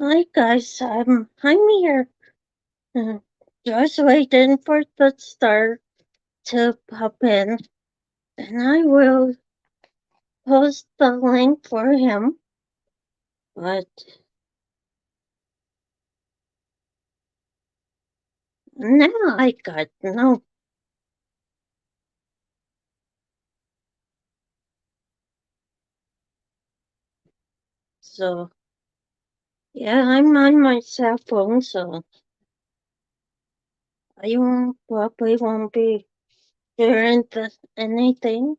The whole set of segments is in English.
Hi guys, I'm here. Uh, just waiting for the star to pop in, and I will post the link for him. But now I got no, so yeah, I'm on my cell phone, so probably won't be hearing anything.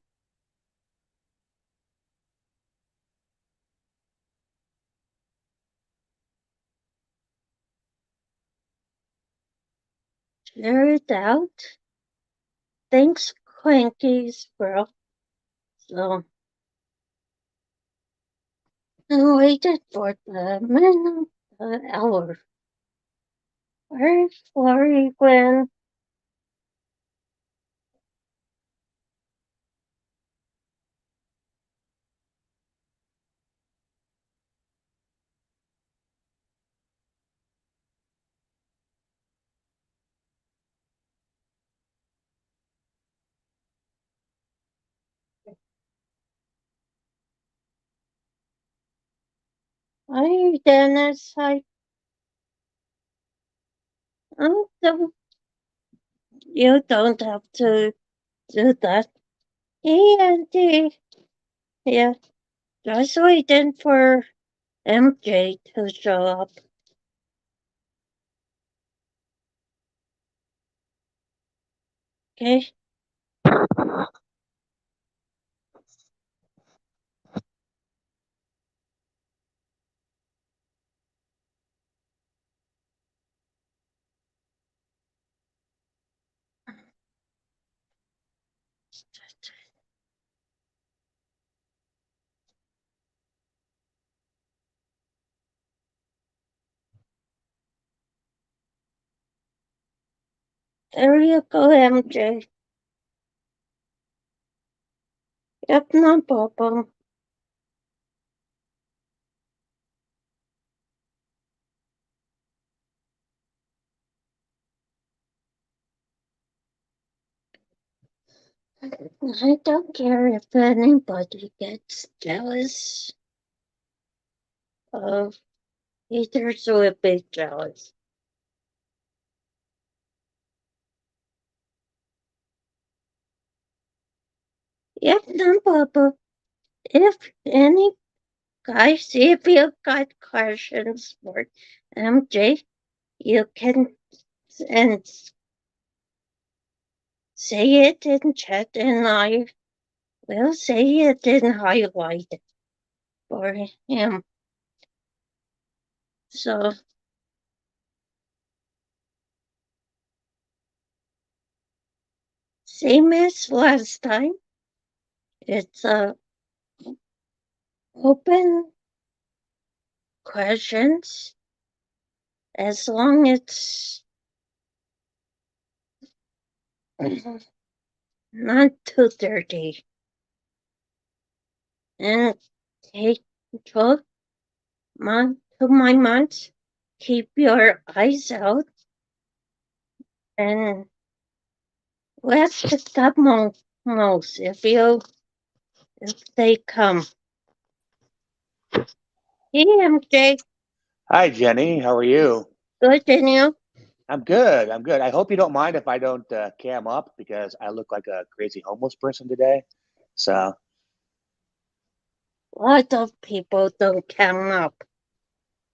Share it out. Thanks, Crankies, bro. So I waited for the minute, the hour. Where's Florrie Gwen? Hi, Dennis. Don't, you don't have to do that. Hey, Auntie. Yeah, just waiting for MJ to show up. Okay, there you go, MJ. Yep, no problem. I don't care if anybody gets jealous of haters or big jealous. Yep, no problem. If any guys, if you got questions for MJ, you can and say it in chat and I will say it in highlight for him. So same as last time. It's open questions as long as it's not too dirty. And take to my months. Keep your eyes out and let the top knows if they come. Hey MJ, Hi, Jenny. How are you? good and you? I'm good. I'm good. I hope you don't mind if I don't cam up because I look like a crazy homeless person today. So, Lot of people don't come up.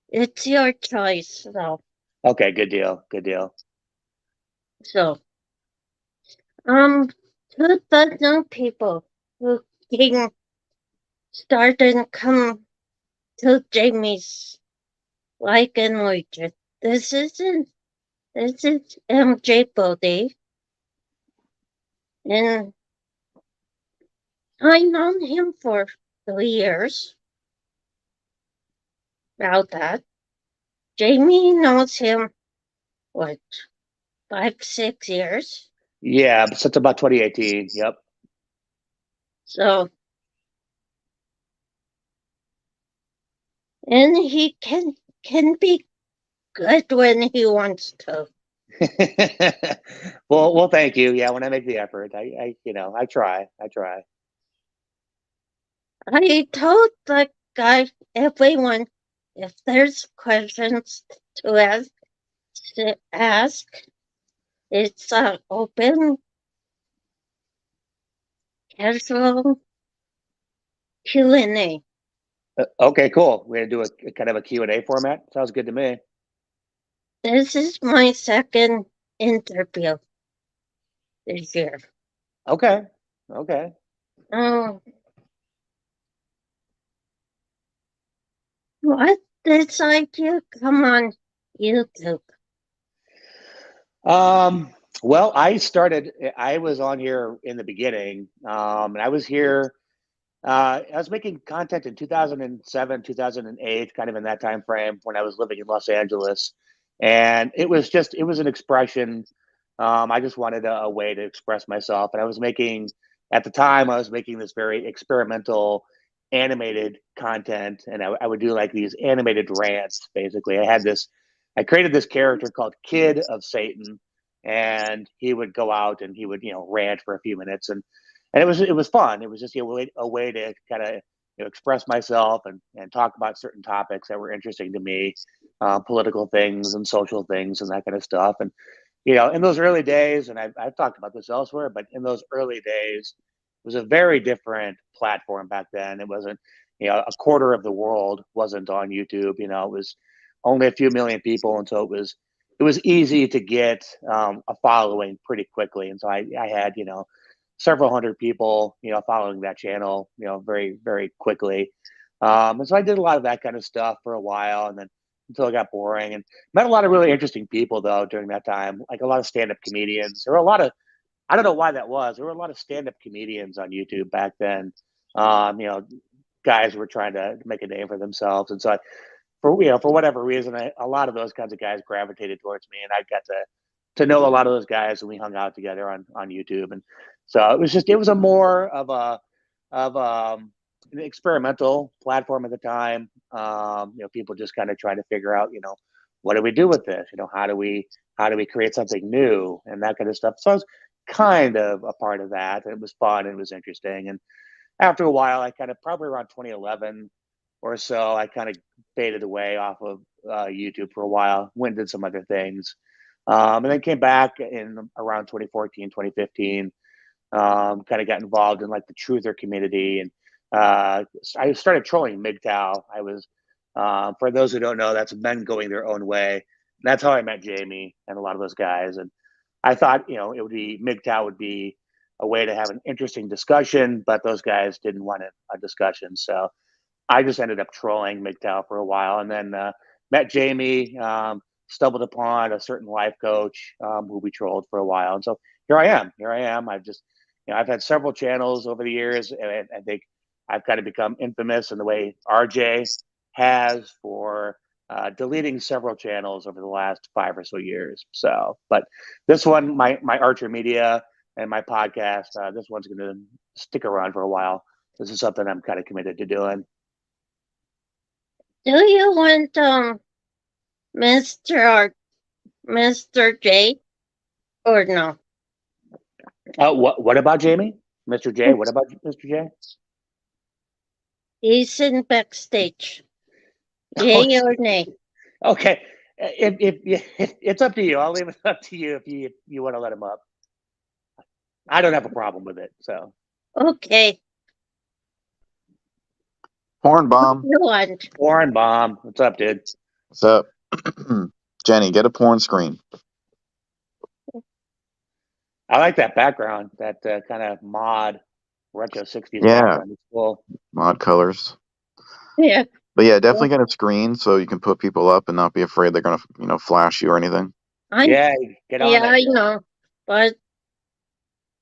It's your choice though. okay, good deal. Good deal. So, um, 2,000 people who can start and come to Jamie's like and legit. This isn't, this is MJ Bodhi, and I known him for 3 years, about that. Jamie knows him, what, 5, 6 years? Yeah, since about 2018. Yep. So, and he can. can be good when he wants to. Well, thank you. Yeah, when I make the effort, I try. I told the guy, everyone, if there's questions to ask, it's open, casual Q&A. Okay, cool. We're gonna do a kind of a Q&A format. Sounds good to me. This is my second interview this year. Okay. Oh, what decided you come on YouTube? Well, I was on here in the beginning, and I was here. I was making content in 2007, 2008, kind of in that time frame when I was living in Los Angeles, and it was an expression. I just wanted a way to express myself, and at the time, I was making this very experimental animated content, and I would do like these animated rants. Basically, I created this character called Kid of Satan, and he would go out and he would rant for a few minutes, and it was fun. It was just a way to kind of express myself and talk about certain topics that were interesting to me, political things and social things and that kind of stuff. And in those early days, and I've talked about this elsewhere, but in those early days, it was a very different platform back then. It wasn't, a quarter of the world wasn't on YouTube. It was only a few million people, and so it was easy to get a following pretty quickly. And so I had several hundred people following that channel very very quickly. And so I did a lot of that kind of stuff for a while, and then until it got boring, and met a lot of really interesting people though during that time, like a lot of stand-up comedians. There were a lot of, I don't know why that was, there were a lot of stand-up comedians on YouTube back then. You know, guys were trying to make a name for themselves, and so for whatever reason, a lot of those kinds of guys gravitated towards me, and I got to know a lot of those guys, and we hung out together on YouTube. And so it was a more of an experimental platform at the time. People just kind of trying to figure out, what do we do with this? How do we create something new and that kind of stuff. So I was kind of a part of that. It was fun. It was interesting. And after a while, I kind of probably around 2011 or so, I kind of faded away off of YouTube for a while, went and did some other things. And then came back in around 2014, 2015, kind of got involved in like the truther community. And I started trolling MGTOW. For those who don't know, that's men going their own way. That's how I met Jamie and a lot of those guys. And I thought, MGTOW would be a way to have an interesting discussion, but those guys didn't want a discussion. So I just ended up trolling MGTOW for a while, and then met Jamie, stumbled upon a certain life coach who we trolled for a while. And so here I am. I've just, I've had several channels over the years, and I think I've kind of become infamous in the way RJ has for deleting several channels over the last 5 or so years. So, but this one, my Archer Media and my podcast, this one's going to stick around for a while. This is something I'm kind of committed to doing. Do you want Mr. J or no? What about Jamie? Mr. J? What about Mr. J? He's in backstage. Yay or nay? Okay. If it's up to you. I'll leave it up to you if you want to let him up. I don't have a problem with it. So Okay. Porn bomb. You want? Warren Bomb. What's up, dude? What's up? Jenny, get a porn screen. I like that background, that kind of mod retro 60s Yeah. background. It's cool. Mod colors. Yeah. But yeah, definitely get a screen so you can put people up and not be afraid they're gonna flash you or anything. Yeah, get on that. I know, but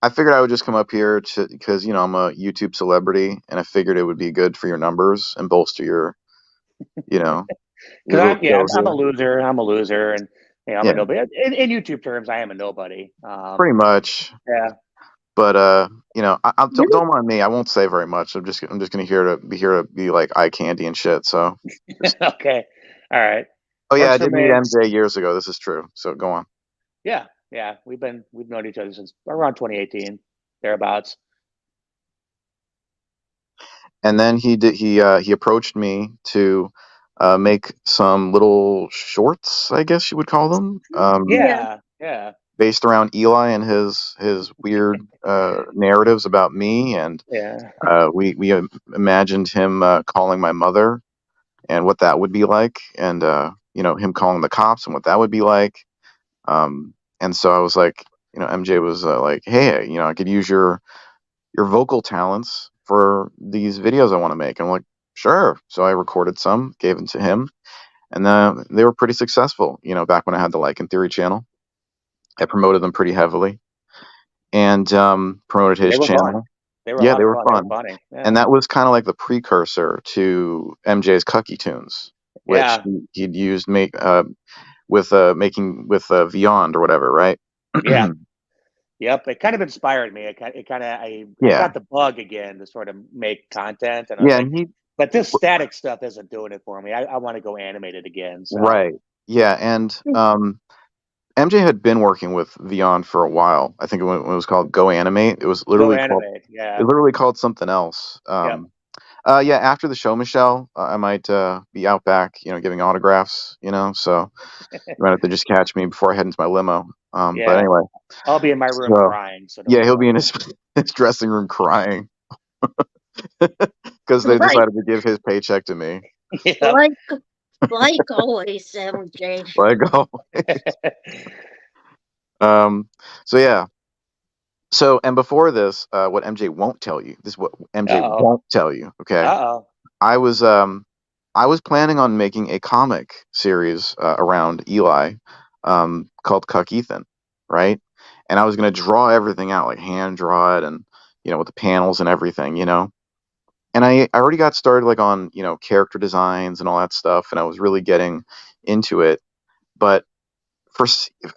I figured I would just come up here because I'm a YouTube celebrity, and I figured it would be good for your numbers and bolster your your little I'm skills a here. loser. I'm a loser, and I'm Yeah. a nobody. In YouTube terms, I am a nobody. Pretty much. Yeah. But don't mind me. I won't say very much. I'm just gonna be here to be like eye candy and shit. So Okay. All right. Oh yeah, Works I for did meet me. MJ years ago. This is true. So go on. Yeah, yeah. We've known each other since around 2018, thereabouts. And then he approached me to make some little shorts, I guess you would call them, Yeah. Yeah, yeah, based around Eli and his weird narratives about me. And yeah. we imagined him calling my mother and what that would be like, and him calling the cops and what that would be like. And so I was like, MJ was like, hey, I could use your vocal talents for these videos I want to make. And I'm like, sure. So I recorded some, gave them to him, and they were pretty successful. Back when I had the Like and Theory channel, I promoted them pretty heavily, and promoted They his were fun. channel. They were a Yeah, lot they of were fun. They were fun. funny. And Yeah, that was kind of like the precursor to MJ's Cucky Tunes, which yeah, he'd used making with Beyond or whatever, right? yeah. Yep. It kind of inspired me. I Yeah, got the bug again to sort of make content, and I was yeah, like, and he but this static stuff isn't doing it for me. I want to go animated again. So right, yeah, and MJ had been working with Beyond for a while. I think when it was called Go Animate, go animate. it Yeah. literally called something else. Yep. Yeah, after the show, Michelle, I might be out back, giving autographs, so you might have to just catch me before I head into my limo. But Yeah. anyway, I'll be in my room so crying, so yeah, he'll don't be in worry. his dressing room crying because they Like decided to give his paycheck to me. Yep. like like always, MJ. Like, oh, um, so yeah. So, and before this, what MJ won't tell you, this is what MJ Uh-oh. won't tell you. Okay. Uh-oh. I was, um, I was planning on making a comic series around Eli, called Cuck Ethan, right? And I was going to draw everything out, like hand draw it, and with the panels and everything, And I already got started like on character designs and all that stuff, and I was really getting into it. But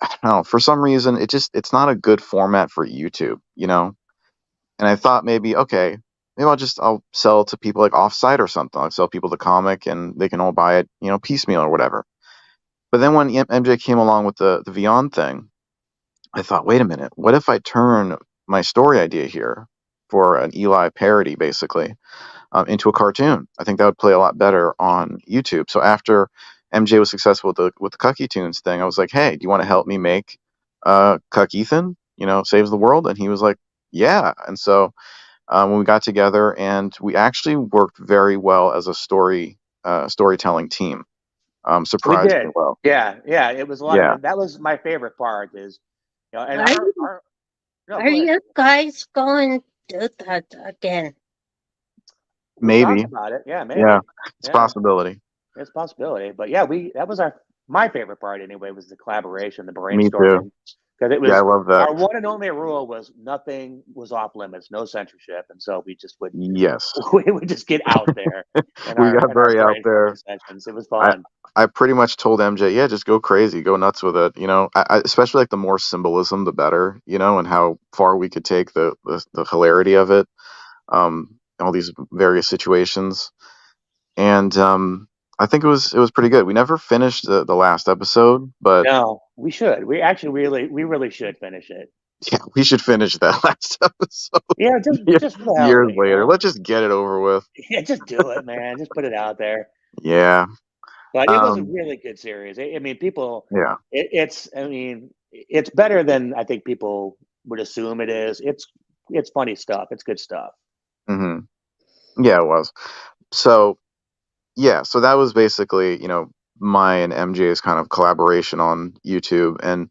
I don't know, for some reason, it's not a good format for YouTube, And I thought maybe, okay, maybe I'll sell it to people like offsite or something. I'll sell people the comic and they can all buy it, piecemeal or whatever. But then when MJ came along with the Beyond thing, I thought, wait a minute, what if I turn my story idea here for an Eli parody, basically, into a cartoon? I think that would play a lot better on YouTube. So after MJ was successful with the Cucky Tunes thing, I was like, hey, do you want to help me make Cuck Ethan, saves the world? And he was like, yeah. And so when we got together, and we actually worked very well as a storytelling team, We surprisingly did. well. Yeah, yeah. It was a lot of Yeah, fun. That was my favorite part is, and Are you our no, are go ahead. you guys going to do that again? We talked maybe. about it. Yeah, Yeah, maybe. it's a Yeah, possibility. it's a possibility. But yeah, that was my favorite part anyway, was the collaboration, the Me too. brainstorming. Because it Yeah, I was love that. our one and only rule was nothing was off limits, no censorship. And so we just would Yes, we would just get out there we got in our very out brainstorming there. sessions. It was I fun. I pretty much told MJ, yeah, just go crazy, go nuts with it. Especially like the more symbolism, the better. And how far we could take the hilarity of it. All these various situations, and I think it was pretty good. We never finished the last episode, but No, we should. We really should finish it. yeah, we should finish that last episode. Yeah, Ye- just for the hell of Years it, later, let's just get it over with. Yeah, just do it, man. Just put it out there. Yeah. But it was a Um. really good series. I mean, people, Yeah. I mean, it's better than I think people would assume it is. It's funny stuff. It's good stuff. Hmm. Yeah, it was. So yeah, so that was basically my and MJ's kind of collaboration on YouTube, and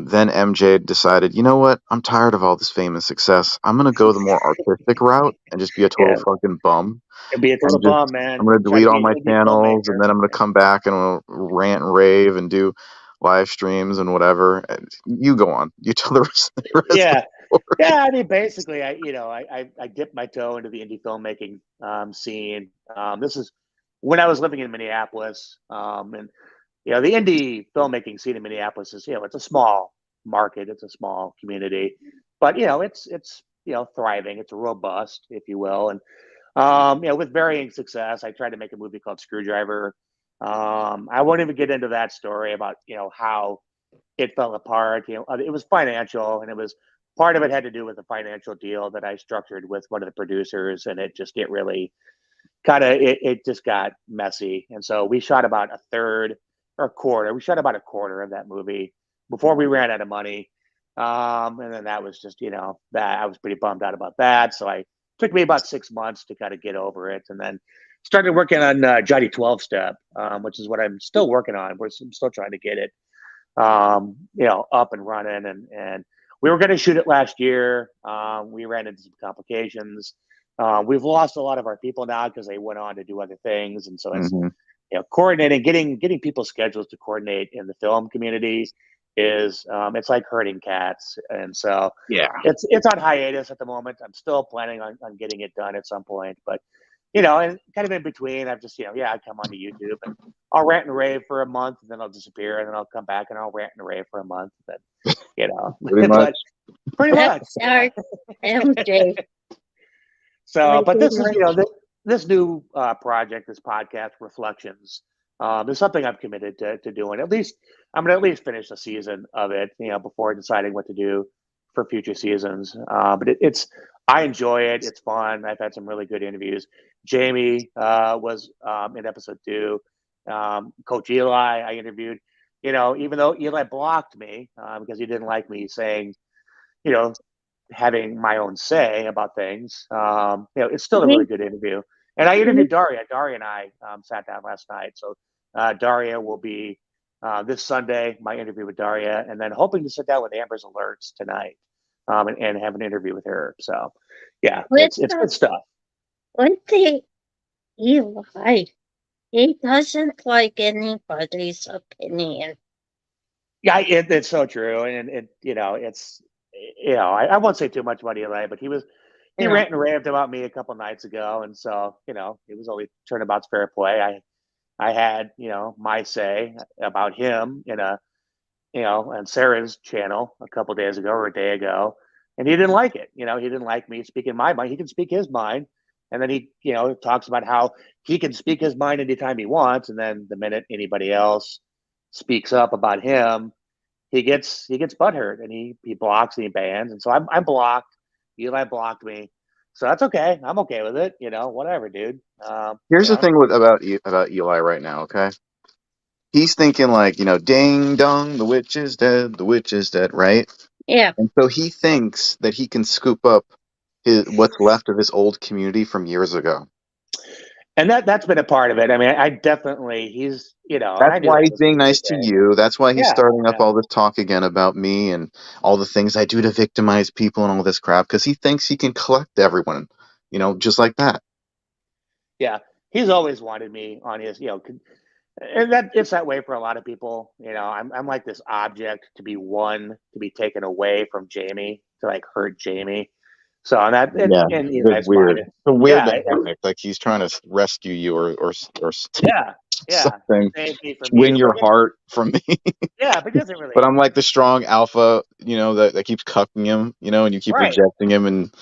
then MJ decided, you know what? I'm tired of all this fame and success. I'm gonna go the more artistic route and just be a total Yeah, fucking bum. it'd be a total And just bum, I'm man. gonna Try to delete be all an my indie channels, and filmmaker. then I'm gonna come back and I'll rant and rave and do live streams and whatever. And you go on. You tell the rest of Yeah, the story. yeah. I mean, basically, I dipped my toe into the indie filmmaking scene. This is when I was living in Minneapolis, and the indie filmmaking scene in Minneapolis is, it's a small market, it's a small community, but it's thriving, it's robust, if you will, and with varying success. I tried to make a movie called Screwdriver I won't even get into that story about how it fell apart. It was financial, and it was part of it had to do with the financial deal that I structured with one of the producers, and it really kind of it just got messy. And so we shot about a third or a quarter. We shot about a quarter of that movie before we ran out of money. And then that was just that I was pretty bummed out about that. So I took me about 6 months to kind of get over it, and then started working on Johnny 12 Step, which is what I'm still working on. I'm still trying to get it up and running. And we were going to shoot it last year. We ran into some complications. We've lost a lot of our people now because they went on to do other things, and so it's Hmm. coordinating, getting people's schedules to coordinate in the film community is it's like herding cats, and so Yeah. it's on hiatus at the moment. I'm still planning on getting it done at some point, but and kind of in between, I've just I come onto YouTube and I'll rant and rave for a month, and then I'll disappear, and then I'll come back and I'll rant and rave for a month, then Pretty much. but pretty much. That's our MJ. So, but Pretty this is, much. this new project, this podcast, Reflections, is something I'm committed to doing. At least I'm going to at least finish a season of it, before deciding what to do for future seasons. But I enjoy it. It's fun. I've had some really good interviews. Jamie was in episode 2. Coach Eli, I interviewed. Even though Eli blocked me because he didn't like me saying, you know, having my own say about things. It's still a really Me, good interview. And I me, interviewed Daria. Daria and I sat down last night. So Daria will be this Sunday, my interview with Daria, and then hoping to sit down with Amber's Alerts tonight and have an interview with her. So, yeah, with it's the good stuff. with the Eli, he doesn't like anybody's opinion. Yeah, it's so true, and it's I won't say too much about Eli, but he No, ranted and raved about me a couple nights ago, and so it was only turnabout's fair play. I had my say about him in a on Sarah's channel a couple days ago or a day ago, and he didn't like it. He didn't like me speaking my mind. He can speak his mind, and then he talks about how he can speak his mind anytime he wants, and then the minute anybody else speaks up about him, he gets butthurt, and he blocks and he bans, and so I'm blocked. Eli blocked me, so that's okay. I'm okay with it. Whatever, dude. Here's the thing about Eli right now, okay? He's thinking like, ding dong, the witch is dead, the witch is dead, right? yeah, And so he thinks that he can scoop up what's left of his old community from years ago. And that's been a part of it. I mean, I definitely and That's I knew why that he's was being going to be nice the to case. you. That's why he's Yeah, starting up yeah, all this talk again about me and all the things I do to victimize people and all this crap because he thinks he can collect everyone, just like that. yeah. He's always wanted me on his, and that it's that way for a lot of people. I'm like this object to be won, to be taken away from Jamie, to like hurt Jamie. So and that Yeah, and it's Eli's fine. weird. It's a weird Yeah, dynamic. Like he's trying to rescue you or yeah, yeah. something, Save me from win you, your heart from me. yeah, but he doesn't But really. I'm like the strong alpha, that keeps cucking him, and you keep Right. rejecting him, and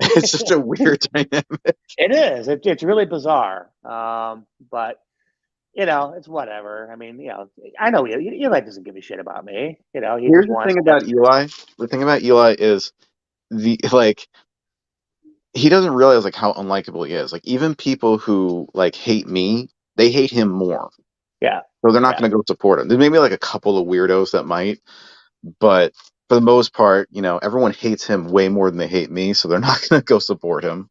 it's just a weird dynamic. It is. It's really bizarre. But it's whatever. I mean, I know Eli doesn't give a shit about me. He Here's just the wants thing to. about Eli. The thing about Eli is the like he doesn't realize like how unlikable he is. Like even people who like hate me, they hate him more. Yeah, So they're not yeah. going to go support him. There's maybe like a couple of weirdos that might, but for the most part, everyone hates him way more than they hate me, so they're not going to go support him.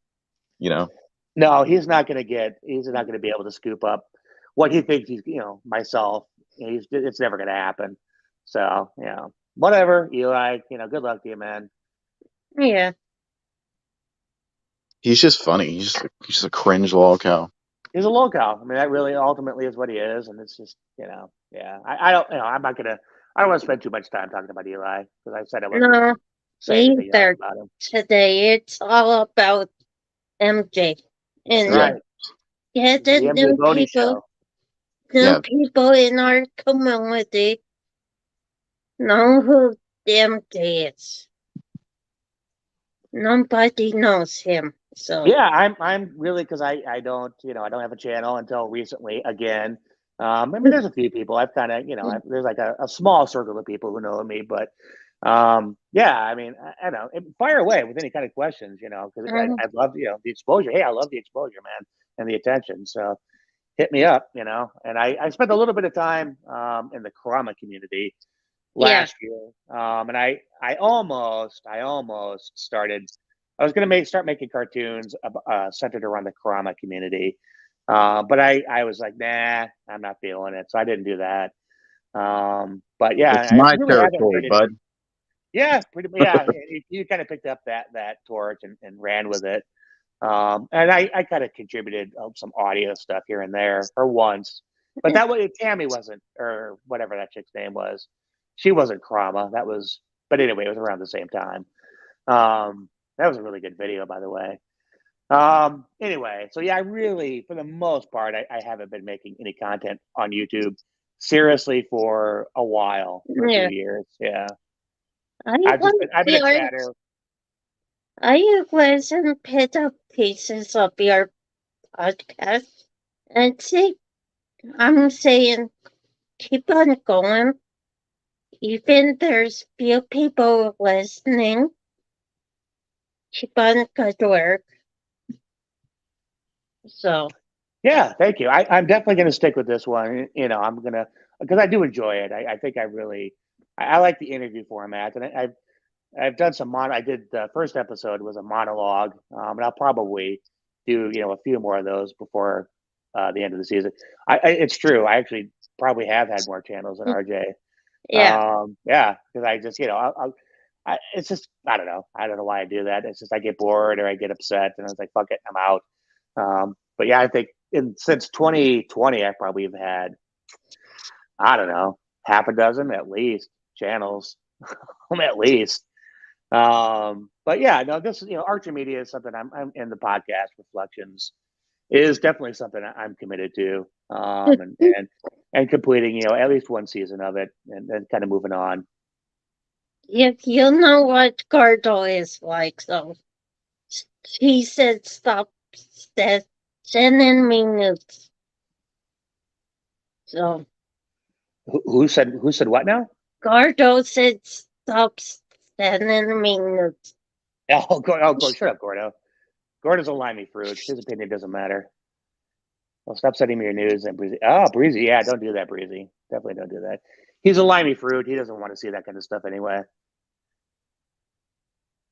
You know? No, he's not going to get. He's not going to be able to scoop up what he thinks he's. Myself. It's never going to happen. So whatever. Eli. Good luck to you, man. yeah. He's just funny. He's just a cringe lol cow. He's a local. I mean, that really ultimately is what he is, and it's just yeah. I don't. I'm not gonna. I don't want to spend too much time talking about Eli because I said I wasn't going No, to say anything else either. about him. Today it's all about MJ. That's And Yeah, right. The getting MJ Bodhi show. new yeah. people in our community know who MJ is. Nobody knows him. So, Yeah, I'm really because I don't I don't have a channel until recently again. I mean, there's a few people I've kind of, there's like a small circle of people who know me, but yeah, I mean, I don't know, fire away with any kind of questions, because Um, I love, the exposure. Hey, I love the exposure, man, and the attention. So hit me up, and I spent a little bit of time in the Karama community yeah, last year. And I almost started. I was going to start making cartoons centered around the Karama community, but I was like, nah, I'm not feeling it, so I didn't do that. But yeah, It's I my really haven't territory, made it. bud. Yeah, pretty. Yeah, you kind of picked up that torch and ran with it. And I kind of contributed some audio stuff here and there for once, but that way Tammy wasn't, or whatever that chick's name was. She wasn't Krama. That was, but anyway, it was around the same time. That was a really good video, by the way. Anyway, so yeah, I really, for the most part, I haven't been making any content on YouTube seriously for a while, for a few yeah. years. Yeah, I like I've been a yours. chatter. I listen pick up pieces of your podcast and see. I'm saying keep on going. Even there's few people listening. Keep on good work. So Yeah, thank you. I'm definitely going to stick with this one. I'm gonna, because I do enjoy it. I think I like the interview format, and I've done some I did the first episode was a monologue, and I'll probably do a few more of those before the end of the season. It's true. I actually probably have had more channels than RJ. yeah, Yeah, because I just it's just I don't know. I don't know why I do that. It's just I get bored or I get upset, and I was like, fuck it, I'm out. But yeah, I think since 2020, I probably have had, I don't know, half a dozen at least channels, at least. But yeah, no, this is, Archer Media is something I'm in the podcast reflections is definitely something I'm committed to, and completing, at least one season of it, and then kind of moving on. if you know what Gordo is like, so he said stop sending me nudes. So Who said what now? Gordo said stop sending me nudes. Shut up, Gordo. Gordo's a limey fruit. His opinion doesn't matter. Well, stop sending me your news and Breezy. Oh, Breezy, yeah, don't do that, Breezy. Definitely don't do that. He's a limey fruit. He doesn't want to see that kind of stuff anyway.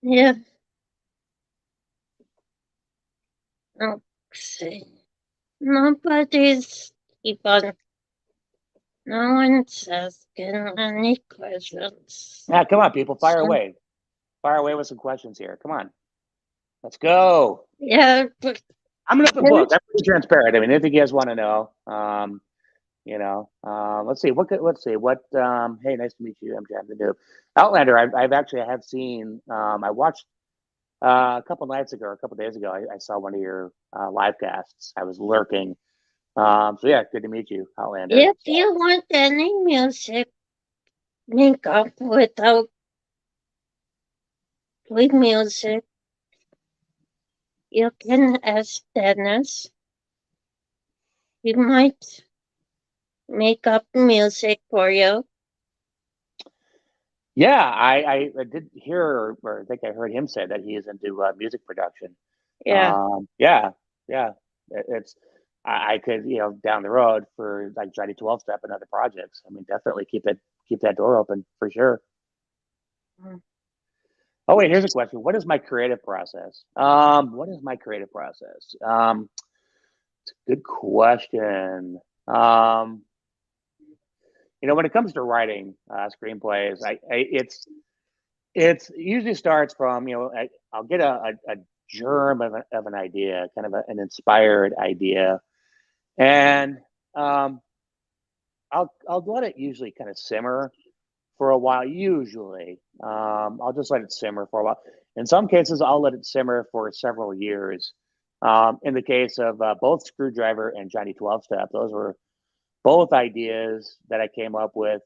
Yeah. Okay. Nobody's even. No one's asking any questions. Yeah, come on, people, fire So, away. Fire away with some questions here. Come on, let's go. yeah, but I'm an open book. I'm pretty transparent. I mean, anything you guys want to know, let's see. Let's see. What? Hey, nice to meet you. I'm Jam the Noob. Outlander. I have seen. I watched a couple nights ago, or a couple days ago. I saw one of your live casts. I was lurking. So yeah, good to meet you, Outlander. if you want any music, make up without with music, you can ask Dennis. He might make up music for you. Yeah, I did hear, or I think I heard him say that he is into music production. Yeah. Yeah, yeah. It's I could down the road for like Johnny 12 Step and other projects. I mean, definitely keep that door open for sure. Mm. Oh wait, here's a question. What is my creative process? What is my creative process? Good question. Um, when it comes to writing screenplays, it's usually starts from I'll get a germ of an idea, kind of an inspired idea, and I'll let it usually kind of simmer for a while. Usually, I'll just let it simmer for a while. In some cases, I'll let it simmer for several years. In the case of both Screwdriver and Johnny 12 Step, those were both ideas that I came up with,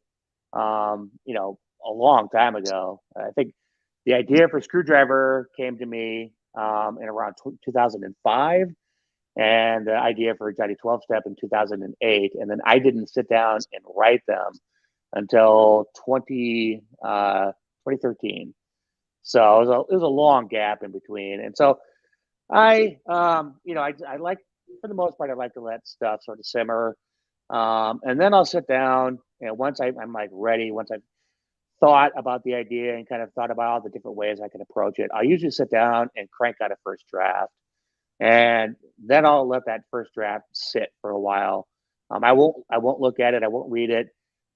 a long time ago. I think the idea for Screwdriver came to me in around 2005, and the idea for Johnny 12 Step in 2008. And then I didn't sit down and write them until 2013. So it was a long gap in between. And so I like, for the most part, I like to let stuff sort of simmer. And then I'll sit down, and once I'm like ready, once I've thought about the idea and kind of thought about all the different ways I can approach it, I'll usually sit down and crank out a first draft. And then I'll let that first draft sit for a while. I won't look at it. I won't read it.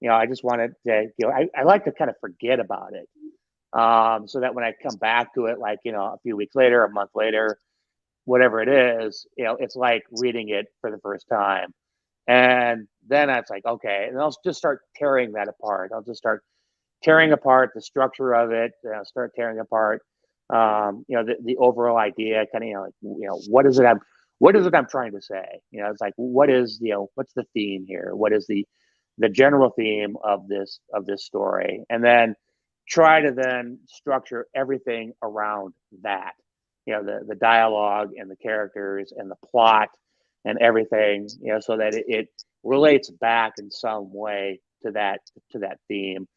I just want it to, I like to kind of forget about it. So that when I come back to it, like, a few weeks later, a month later, whatever it is, it's like reading it for the first time. And then it's like, okay, and I'll just start tearing that apart. I'll just start tearing apart the structure of it, start tearing apart, the overall idea, kind of, like, what is it I'm trying to say? It's like, what's the theme here? What is the general theme of this story? And then try to then structure everything around that, the dialogue and the characters and the plot and everything, so that it relates back in some way to that theme.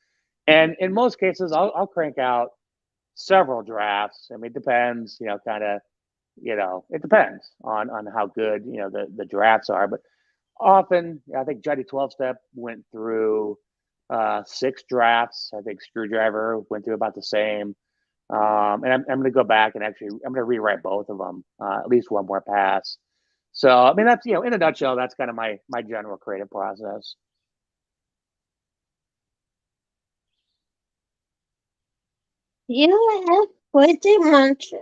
And in most cases, I'll crank out several drafts. I mean, it depends, kind of, it depends on how good, the drafts are. But often, I think Johnny 12 Step went through 6 drafts. I think Screwdriver went through about the same. And I'm going to go back and actually, I'm going to rewrite both of them, at least one more pass. So, I mean, that's, in a nutshell, that's kind of my general creative process. You have pretty much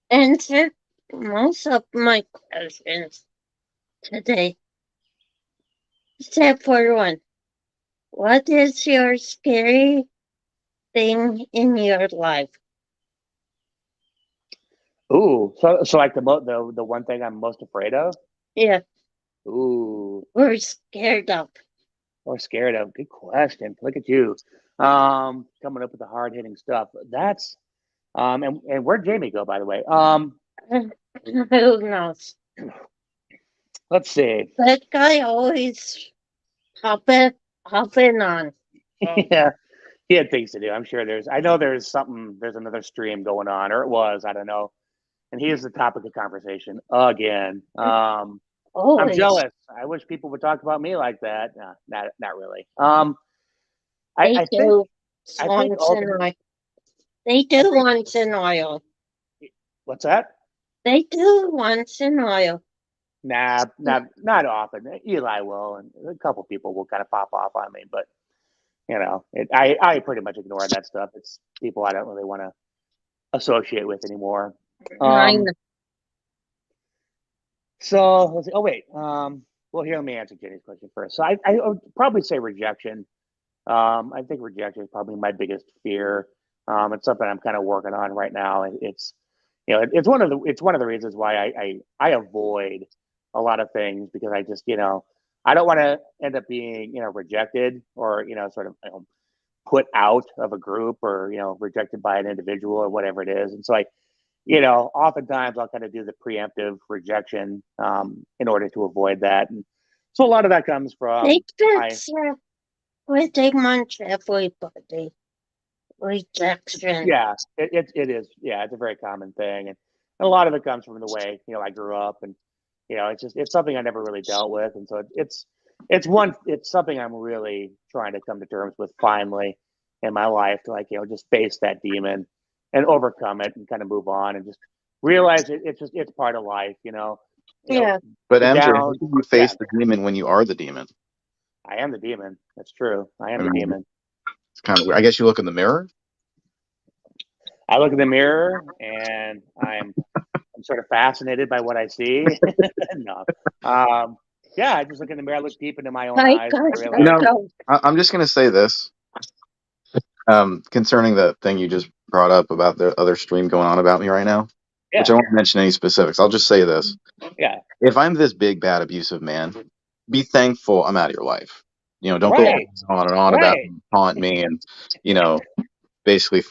answered most of my questions today, except for one. What is your scary thing in your life? Ooh, so like the one thing I'm most afraid of. Yeah, Ooh, we're scared of. or scared of. Good question. Look at you, coming up with the hard hitting stuff. That's and where'd Jamie go, by the way? Who knows? Let's see. That guy always hopping on. Yeah, he had things to do. I'm sure I know there's something. There's another stream going on, or it was. I don't know. And he is the topic of conversation again. I'm Always. jealous. I wish people would talk about me like that. Nah, not really. They I think do I think once in a ultimately. while. They I do think once in a while. what's that? They do once in a while. Nah, not often. Eli will, and a couple people will kind of pop off on me, but I pretty much ignore that stuff. It's people I don't really want to associate with anymore. I Um, know. so let's see. Oh wait. Well, here let me answer Jenny's question first. So I would probably say rejection. I think rejection is probably my biggest fear. It's something I'm kind of working on right now. It's it's one of the reasons why I avoid a lot of things, because I just I don't want to end up being rejected, or sort of put out of a group, or rejected by an individual or whatever it is. And so oftentimes I'll kind of do the preemptive rejection, in order to avoid that. And so a lot of that comes They from my fix pretty much everybody. Rejection. yeah, it is. Yeah, it's a very common thing, and a lot of it comes from the way I grew up, and it's something I never really dealt with, and so it's something I'm really trying to come to terms with finally in my life, to, like, just face that demon and overcome it and kind of move on, and just realize it's part of life. Yeah. But The MJ, how down. do you Yeah, face the demon when you are the demon? I am the demon. That's true. I am I the mean, demon. it's kind of weird. I guess you look in the mirror. I look in the mirror, and I'm sort of fascinated by what I see. No. Um, yeah, I just look in the mirror, I look deep into my own I eyes, and I got You realize, know, go. I'm just gonna say this, concerning the thing you just brought up about the other stream going on about me right now, which yeah, I won't mention any specifics. I'll just say this: yeah, if I'm this big, bad, abusive man, be thankful I'm out of your life. Don't go right, on and on about right. me, taunt me, and basically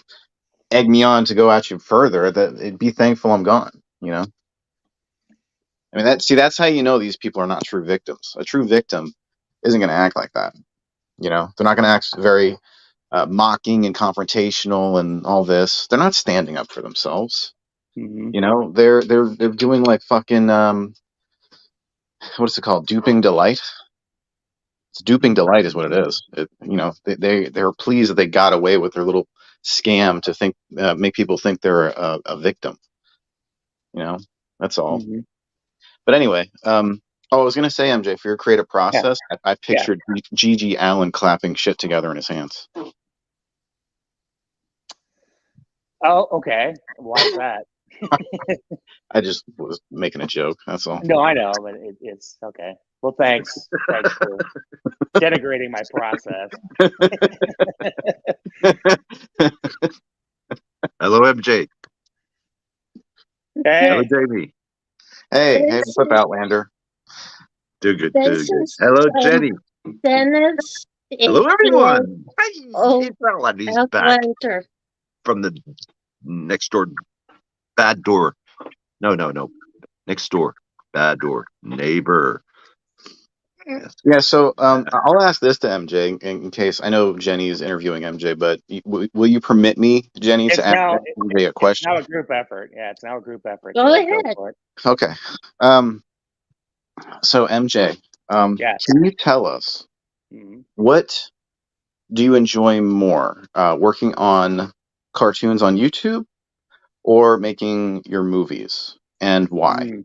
egg me on to go at you further. Be thankful I'm gone. I mean, that's how you know these people are not true victims. A true victim isn't going to act like that. You know, they're not going to act very mocking and confrontational and all this. They're not standing up for themselves. Mm-hmm. You know, they're doing like fucking what is it called? Duping delight. It's duping delight is what it is. You know, they're pleased that they got away with their little scam to think make people think they're a victim. You know, that's all. Mm-hmm. But anyway, oh, I was gonna say, MJ, for your creative Yeah. process, I Yeah. pictured Gigi Allen clapping shit together in his hands. Oh, okay. Why is that? I just was making a joke. That's all. No, I know, but it's okay. Well, thanks. Thanks for denigrating my process. Hello, MJ. Hello, Hey, Jamie. Hey, This what's up, is Outlander? Do good, do this good. is Hello, Jenny. Dennis, Hello, aka everyone. Hi, oh it's Alan. He's back Outlander. from the next door bad door. No, no, no. Next door bad door neighbor. Yes. Yeah, so I'll ask this to MJ in case I know Jenny is interviewing MJ, but will you permit me, Jenny, to it's ask now MJ a it's question? now a group effort. Yeah, it's now a group effort. Go So go ahead. for it. Okay. Um, so MJ, Yes. can you tell us Mhm. what do you enjoy more, working on cartoons on YouTube or making your movies, and why? Mm,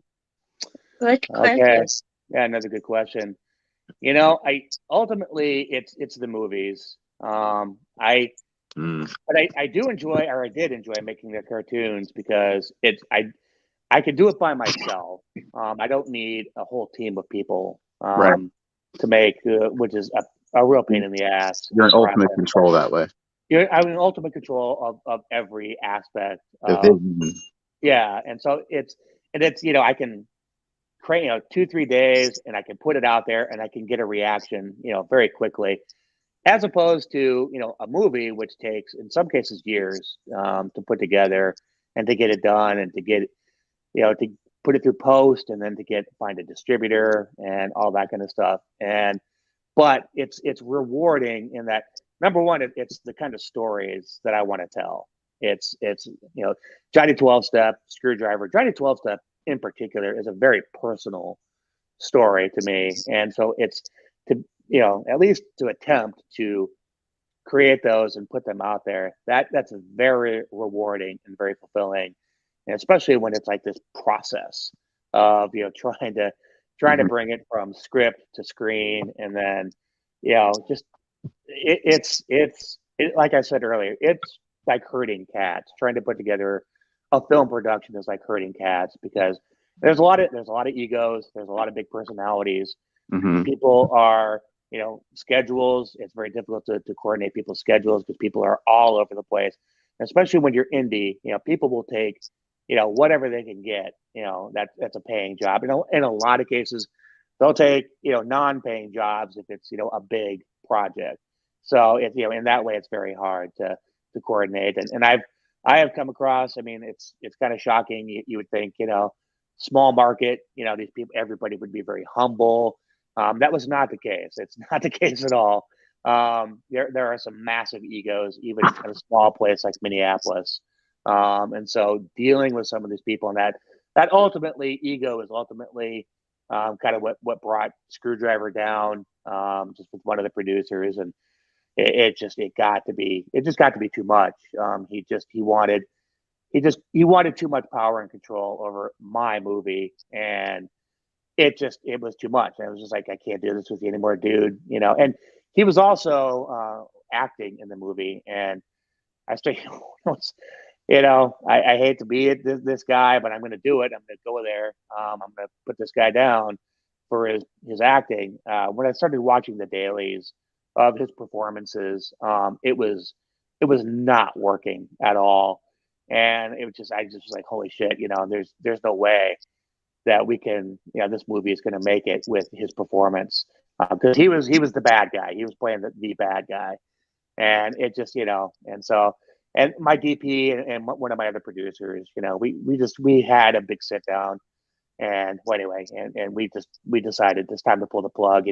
Good okay. question. Yeah, another good question. You know, I ultimately it's the movies. I Mm, but I do enjoy, or I did enjoy making the cartoons because I could do it by myself. I don't need a whole team of people Right. to make, which is a real pain in the ass You're in ultimate process. control that way. I'm in ultimate control of every aspect The of, vision. yeah, and so it's I can create 2-3 days and I can put it out there and I can get a reaction very quickly, as opposed to a movie which takes in some cases years to put together and to get it done and to get to put it through post and then to find a distributor and all that kind of stuff. And but it's rewarding in that, number one, it's the kind of stories that I want to tell. It's Johnny 12 Step, Screwdriver. Johnny 12 Step in particular is a very personal story to me, and so it's to at least to attempt to create those and put them out there. That's very rewarding and very fulfilling, and especially when it's like this process of trying to Hmm. bring it from script to screen, and then just like I said earlier, it's like herding cats. Trying to put together a film production is like herding cats because there's a lot of egos, there's a lot of big personalities. Hmm. People are schedules. It's very difficult to coordinate people's schedules because people are all over the place, especially when you're indie. People will take whatever they can get. That's a paying job. In a lot of cases, they'll take non-paying jobs if it's a big project. So in that way it's very hard to coordinate. And I have come across, I mean, it's kind of shocking. You would think small market, these people, everybody would be very humble. That was not the case. It's not the case at all. There are some massive egos, even in a small place like Minneapolis. And so dealing with some of these people, and that ultimately ego is ultimately kind of what brought Screwdriver down, just with one of the producers, and it just got to be too much. He wanted too much power and control over my movie, and it was too much. And I was just like, I can't do this with you anymore, dude. And he was also acting in the movie, and I started, I hate to be this guy, but I'm going to do it. I'm going to go there. I'm going to put this guy down for his acting. When I started watching the dailies of his performances, it was not working at all, and I just was like, holy shit, there's no way that we can, this movie is going to make it with his performance, because he was the bad guy. He was playing the bad guy, and it just and so, and my DP and one of my other producers, we had a big sit down And well, anyway, and we decided it's time to pull the plug.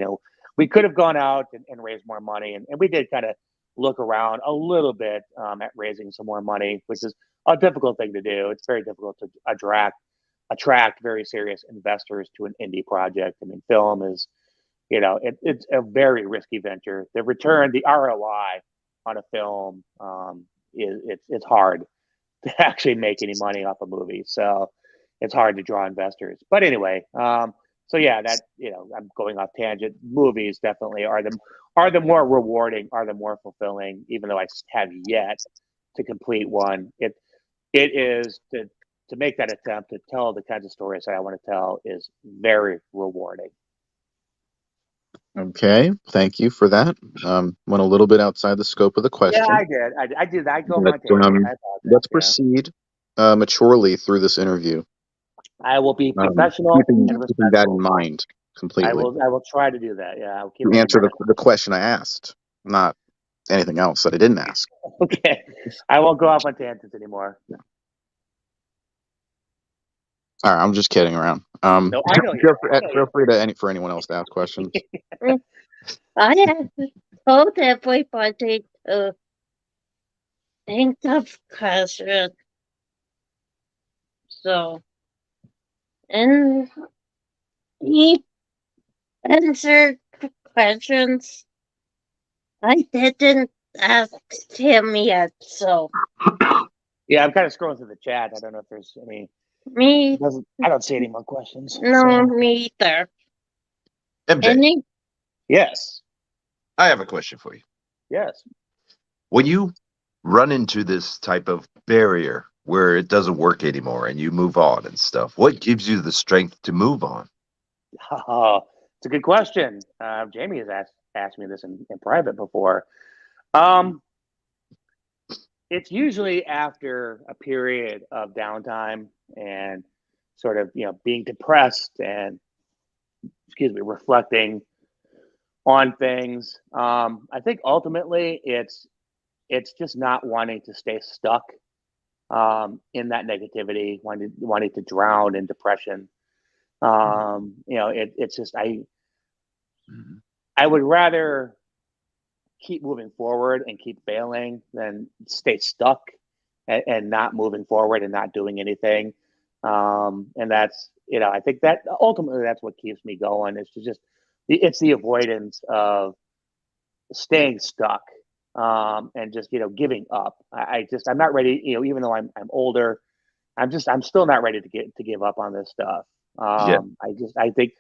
We could have gone out and raised more money, and we did kind of look around a little bit at raising some more money, which is a difficult thing to do. It's very difficult to attract very serious investors to an indie project. I mean, film is, it's a very risky venture. The ROI on a film it's hard to actually make any money off a movie. So it's hard to draw investors. But anyway, so yeah, I'm going off tangent. Movies definitely are the more rewarding, are the more fulfilling. Even though I have yet to complete one, it is to make that attempt to tell the kinds of stories that I want to tell is very rewarding. Okay, thank you for that. Went a little bit outside the scope of the Yeah, question, I did. I did. I go but on tangent. I apologize. let's Yeah, proceed maturely through this interview. I will be professional and Keeping that in respectful. mind completely. I will try to do that. Yeah, I'll keep To that in answer mind. the question I asked, not anything else that I didn't ask. Okay, I won't go off on tangents anymore. All right, I'm just kidding around. No, I know you. Feel free to for anyone else to ask questions. I have told everybody to think of questions. So, and he answered questions I didn't ask him yet. So, Yeah, I'm kind of scrolling through the chat. I don't know if there's any. me, I don't see any more questions. no, So. me either. MJ, Any, Yes. I have a question for you. Yes. When you run into this type of barrier where it doesn't work anymore and you move on and stuff, what gives you the strength to move on? Oh, it's a good question. Jamie has asked me this in private before. It's usually after a period of downtime and sort of being depressed and reflecting on things. I think ultimately it's just not wanting to stay stuck in that negativity, wanting to drown in depression. It's just I would rather keep moving forward and keep failing than stay stuck and not moving forward and not doing anything. And that's I think that ultimately that's what keeps me going. It's the avoidance of staying stuck and just giving up. I'm not ready. Even though I'm older, I'm still not ready to give up on this stuff. Yeah. I think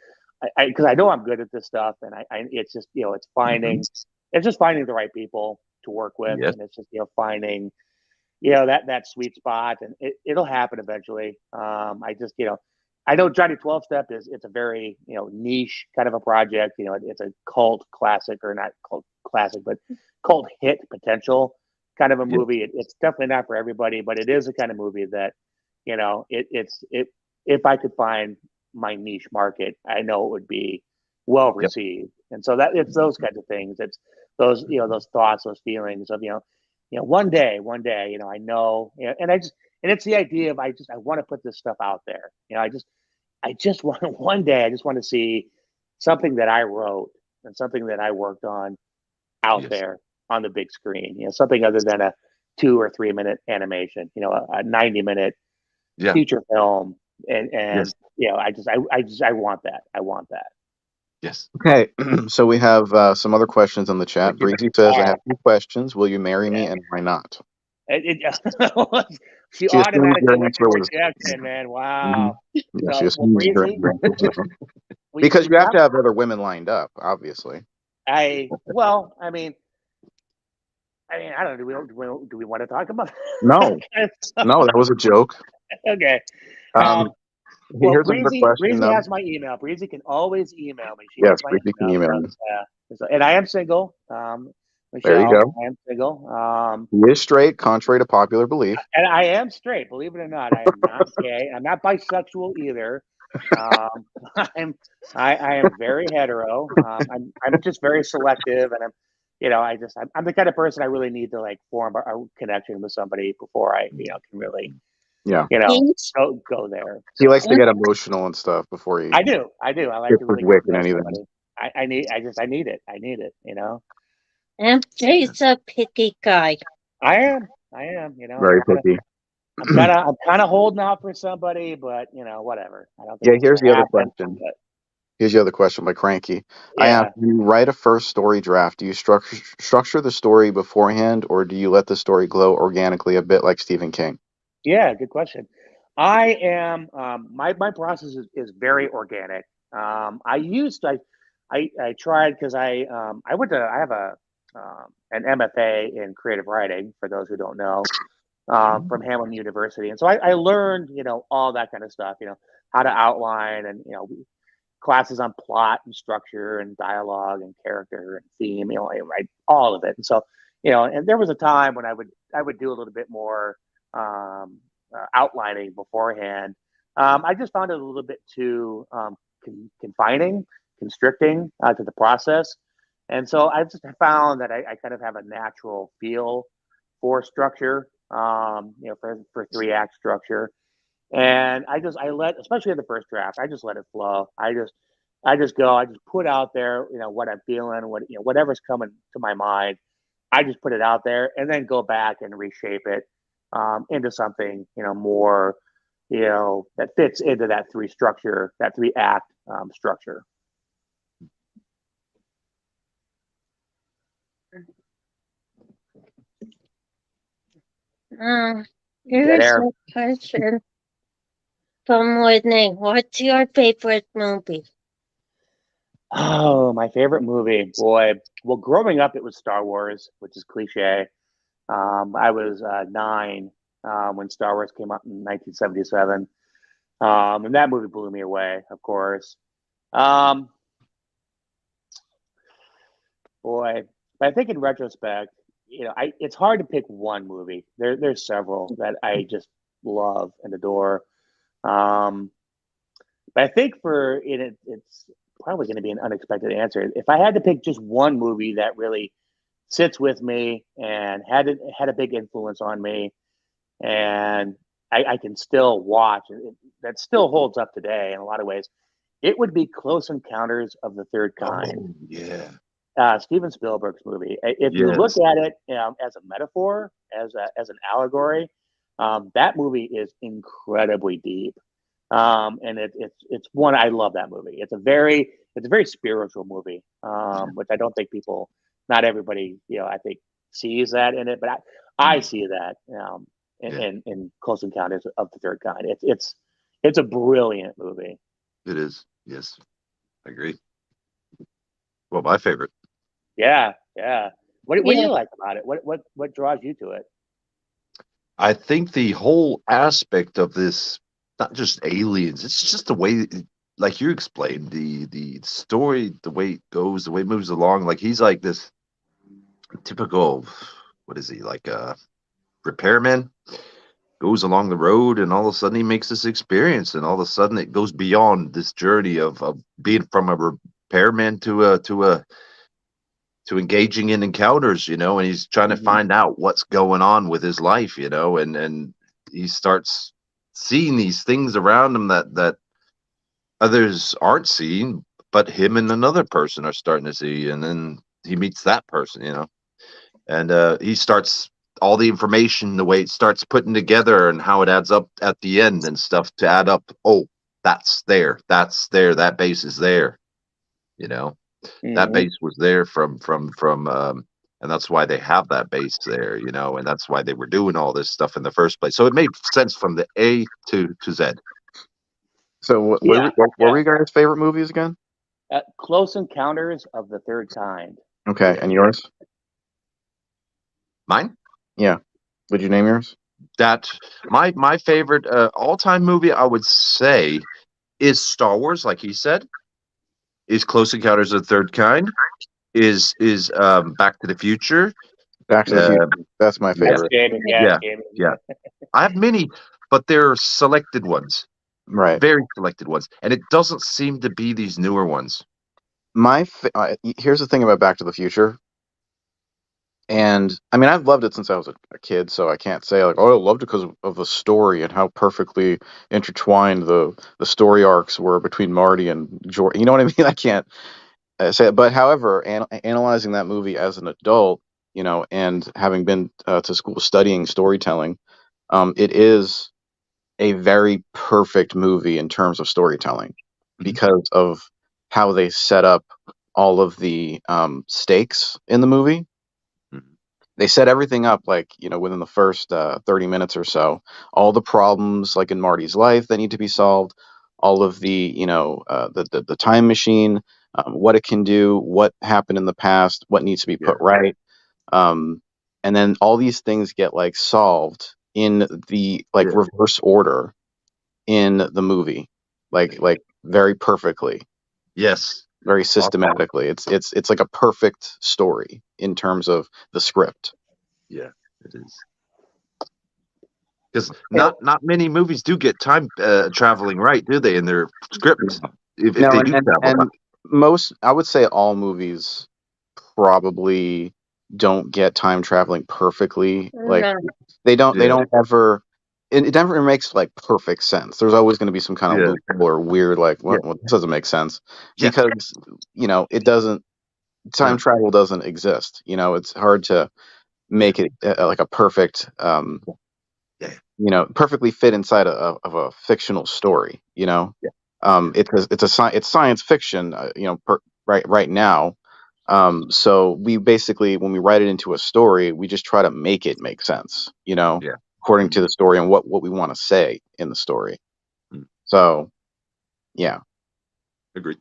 because I know I'm good at this stuff, and it's just it's just finding the right people to work with, Yes. and it's just finding that sweet spot, and it'll happen eventually. I know Johnny 12 Step it's a very niche kind of a project. It's a cult classic, or not cult classic, but cult hit potential kind of a Yeah. movie. It's definitely not for everybody, but it is a kind of movie that if I could find my niche market, I know it would be well Yep. received. And so that it's those kinds of things. It's those thoughts, those feelings of one day, I know, and it's the idea of I want to put this stuff out there. I just want one day. I just want to see something that I wrote and something that I worked on out Yes. there on the big screen. Something other than a 2 or 3 minute animation. A 90-minute Yeah. feature film, and Yes. I want that. I want that. Yes. Okay, so we have some other questions on the chat. Breezy says, "I have two questions. Will you marry me, and why not?" She She assumed automatically your went to answer was rejection, man. Mhm. Wow. Yeah, she So, well, assumes your Breezy, answer was no. we Because you have got. to have other women lined up, obviously. Well, I don't know. Do we want to talk about No, that? no, that was a joke. Okay. Um, Well, here's another question, Breezy though. has my email. Breezy can always email me. She has Yes, my Breezy can email. email So, me. and I am single. There you Michelle, go. I am single. He is straight, contrary to popular belief. And I am straight. Believe it or not, I am not gay. I'm not bisexual either. Um, I am very hetero. I'm just very selective, and I'm the kind of person I really need to like form a connection with somebody before I can really Yeah. You know, He's go there. He likes So to get emotional and stuff before he I do, I do. I like gets to his really get wick to and know anything. somebody. I need, I need it. I need it. You know, MJ's a picky guy. I am. I am. You know, Very picky. I'm kind of holding out for somebody, but you know, whatever. I don't think Yeah, it's here's gonna the other happen. question. But Here's the other question by Cranky. I asked, yeah, do you write a first story draft? Do you structure the story beforehand, or do you let the story glow organically, a bit like Stephen King? yeah, good question. I am my process is very organic. I used I tried because I went to I have a an MFA in creative writing for those who don't know from Hamilton University, and so I learned all that kind of stuff, how to outline and classes on plot and structure and dialogue and character and theme, all of it. And so, and there was a time when I would do a little bit more outlining beforehand. I just found it a little bit too confining, constricting to the process. And so I just found that I kind of have a natural feel for structure, for 3 act structure. And I let, especially in the first draft, I just let it flow. I just go, I just put out there, what I'm feeling, whatever's coming to my mind. I just put it out there and then go back and reshape it into something, more, that fits into that 3 act structure. Uh, Dead here's air. a question from Whitney. What's your favorite movie? Oh, my favorite movie, boy. Well, growing up, it was Star Wars, which is cliche. I was 9 when Star Wars came out in 1977, and that movie blew me away. Of course, um, boy. But I think in retrospect, it's hard to pick one movie. There's several that I just love and adore. Um, but I think for it's probably going to be an unexpected answer. If I had to pick just one movie that really sits with me and had a big influence on me, and I can still watch that still holds up today in a lot of ways. It would be Close Encounters of the Third Kind, Oh yeah. Steven Spielberg's movie. If you look Yes. at it as a metaphor, as an allegory, that movie is incredibly deep, and it's one I love that movie. It's a very spiritual movie, which I don't think not everybody, I think sees that in it, but I Mm. see that Yeah, in Close Encounters of the Third Kind. It's a brilliant movie. it is. Yes, I agree. Well, my favorite. Yeah, yeah. What do Yeah, you like about it? What draws you to it? I think the whole aspect of this, not just aliens, it's just the way, like you explained, the story, the way it goes, the way it moves along. Like he's like this typical, what is he like a repairman? Goes along the road, and all of a sudden he makes this experience, and all of a sudden it goes beyond this journey of being from a repairman to engaging in encounters, and he's trying to Hmm. find out what's going on with his life, and he starts seeing these things around him that others aren't seeing, but him and another person are starting to see, and then he meets that person, and he starts all the information, the way it starts putting together and how it adds up at the end and stuff to add up. Oh, that's there, that base is there, you know that Hmm. base was there from and that's why they have that base there, and that's why they were doing all this stuff in the first place. So it made sense from the A to Z. So, Yeah, what were yeah. you guys' favorite movies again? Close Encounters of the Third Kind. Okay, and yours? Mine, Yeah. Would you name yours? that my favorite all-time movie, I would say, is Star Wars, like he said, is Close Encounters of the Third Kind, is Back to the Future. Back to the uh, Future. That's my That's yeah, favorite. Jamie. Yeah, yeah, Jamie. yeah. I have many, but they're selected ones, Right. very selected ones, and it doesn't seem to be these newer ones. Here's the thing about Back to the Future. And I mean, I've loved it since I was a kid, so I can't say like, oh, I loved it because of the story and how perfectly intertwined the story arcs were between Marty and George. You know what I mean? I can't say it. But however, analyzing that movie as an adult, and having been to school studying storytelling, it is a very perfect movie in terms of storytelling Mhm. because of how they set up all of the stakes in the movie. Mhm. They set everything up like, within the first 30 minutes or so, all the problems like in Marty's life that need to be solved, all of the, the time machine, what it can do, what happened in the past, what needs to be put Yeah. right. Um, and then all these things get like solved in the like Yeah. reverse order in the movie, like very perfectly, Yes. very Awesome. systematically. It's like a perfect story in terms of the script. Yeah, it is. Because Yeah. not many movies do get time traveling right, do they? In their script, if No, they and, do and travel time. and most, I would say all movies probably don't get time traveling perfectly. Like No. they Yeah. don't ever. It never makes like perfect sense. There's always going to be some kind of Yeah. loophole or weird like Yeah. what this doesn't make sense Yeah. because it doesn't, time Yeah. travel doesn't exist. It's hard to Yeah. make it like a perfect Yeah. perfectly fit inside of a fictional story. Yeah. Yeah. It's science fiction. Right now. So we basically, when we write it into a story, we just try to make it make sense. Yeah. According to Mhm. the story and what we want to say in the story. Mm. So yeah, Agreed.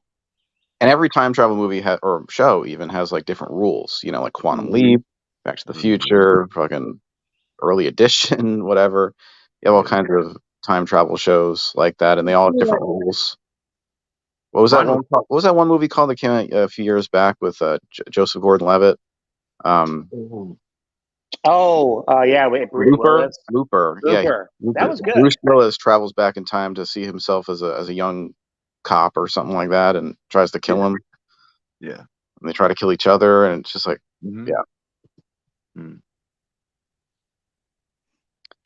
and every time travel movie or show even has like different rules. Like Quantum Mhm. Leap, Back to the Mhm. Future, fucking Early Edition, whatever. You have all Yeah. kinds of time travel shows like that, and they all have Yeah. different rules. What was that Mine was. one? What was that one movie called that came out a few years back with Joseph Gordon-Levitt? Um, Oh, Yeah, wait, Bruce Looper. Willis. Looper. Yeah, Looper. That Looper. was good. Bruce Willis travels back in time to see himself as a young cop or something like that, and tries to kill Yeah. him. Yeah. And they try to kill each other, and it's just like, Hmm. yeah. Mm.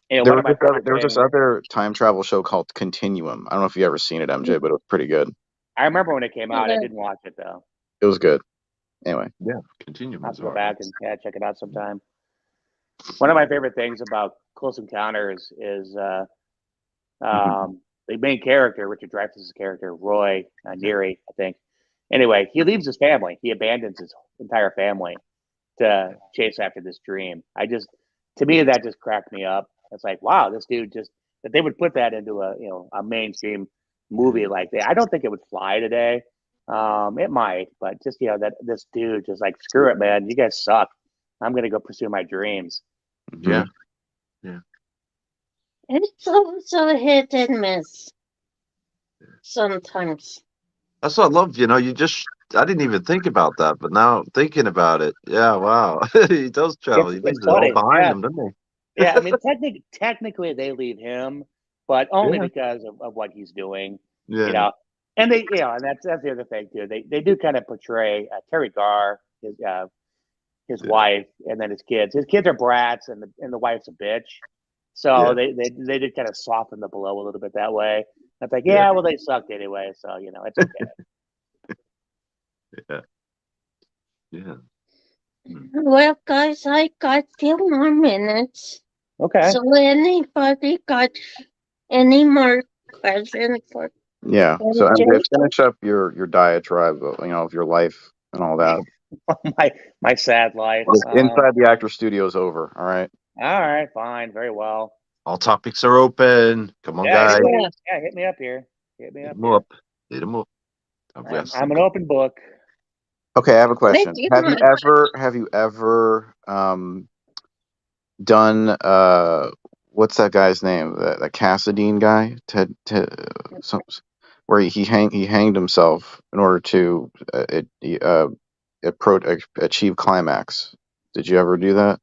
There One was of my favorite there was this things. other time travel show called Continuum. I don't know if you ever seen it, MJ, but it was pretty good. I remember when it came out. I Yeah. didn't watch it though. It was good. Anyway, Yeah. Continuum I'll have was to go all right. back and check it out sometime. One of my favorite things about Close Encounters is Mhm. the main character, Richard Dreyfuss's character, Roy Neary, I think. Anyway, he leaves his family. He abandons his entire family to chase after this dream. To me, that just cracked me up. It's like, wow, this dude just that they would put that into a mainstream Yeah. movie like that. I don't think it would fly today. It might, but just that this dude just like, screw it, man. You guys suck. I'm gonna go pursue my dreams. mhm. Yeah. Yeah. It's also hit and miss sometimes. That's what I love. I didn't even think about that, but now thinking about it, yeah, wow. He does travel. He It's leaves it all funny, behind yeah. him, doesn't Yeah, I mean, technically they leave him, but he? only Yeah. because of what he's doing, you Yeah. know. And and that's the other thing too. They do kind of portray Terry Garr, his Yeah. wife, and then his kids. His kids are brats, and the wife's a bitch. So Yeah. they did kind of soften the blow a little bit that way. It's like, Yeah. yeah, well, they sucked anyway, so it's okay. Yeah. Yeah. Mm. Well, guys, I got few more minutes. Okay. So anybody got any more questions for Yeah. So MJ, MJ? finish up your diatribe, of your life and all that. my my sad life. Inside the actor studio is over. All right. All right, fine, very well. All topics are open. Come on, Yeah, guys. Yeah. hit me up here. Hit me Hit up 'em here. up. Hit 'em up. I've got I'm an something. open book. Okay, I have a Thank question. you Have you much. ever done what's that guy's name? The Cassadine guy? Some, where he hanged himself in order to achieve climax. Did you ever do that?